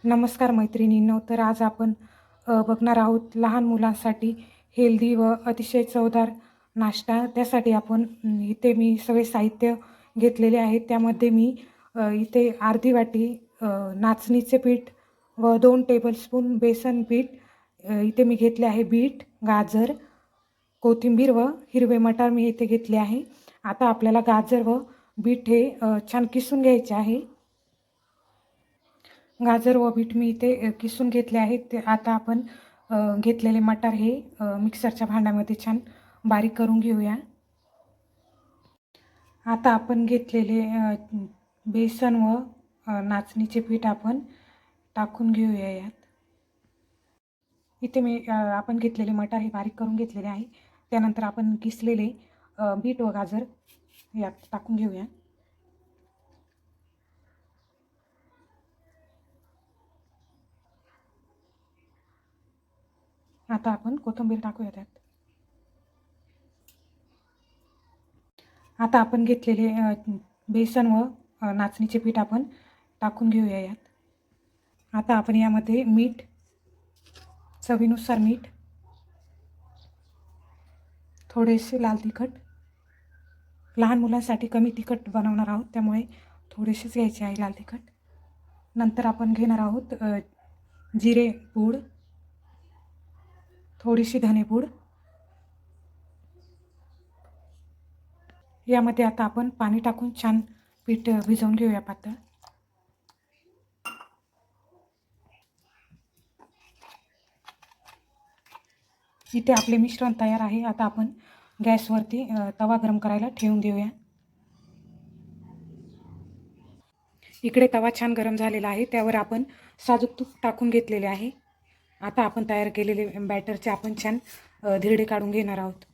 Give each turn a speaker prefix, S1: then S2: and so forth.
S1: नमस्कार मैत्रिणींनो. तर आज आपण बघणार आहोत लहान मुलांसाठी हेल्दी व अतिशय चवदार नाश्ता. त्यासाठी आपण इथे मी सगळे साहित्य घेतलेले आहेत. त्यामध्ये मी इथे अर्धी वाटी नाचणीचे पीठ व 2 टेबलस्पून बेसन पीठ इथे मी घेतले आहे. बीट, गाजर, कोथिंबीर व हिरवे मटार मी इथे घेतले आहे. आता आपल्याला गाजर व बीट हे छान किसून घ्यायचे आहे. गाजर व बीट मी इथे किसून घेतले आहेत. ते आता आपण घेतलेले मटार हे मिक्सरच्या भांड्यामध्ये छान बारीक करून घेऊया. आता आपण घेतलेले बेसन व नाचणीचे पीठ आपण टाकून घेऊया यात. इथे मी आपण घेतलेले मटार हे बारीक करून घेतलेले आहे. त्यानंतर आपण किसलेले बीट व गाजर यात टाकून घेऊया. आता आपण कोथिंबीर टाकूया त्यात. आता आपण घेतलेले बेसन व नाचणीचे पीठ आपण टाकून घेऊया यात. आता आपण यामध्ये मीठ, चवीनुसार मीठ, थोडेसे लाल तिखट, लहान मुलांसाठी कमी तिखट बनवणार आहोत त्यामुळे थोडेसेच घ्यायचे आहे लाल तिखट. नंतर आपण घेणार आहोत जिरे पूड, थोडीशी धनेपूड. यामध्ये आता आपण पाणी टाकून छान पीठ भिजवून घेऊया पातळ. इथे आपले मिश्रण तयार आहे. आता आपण गॅसवरती तवा गरम करायला ठेवून देऊया. इकडे तवा छान गरम झालेला आहे. त्यावर आपण साजूक तूप टाकून घेतलेले आहे. आता आपण तयार केलेले बॅटरचे आपण छान धिरडे काढून घेणार आहोत.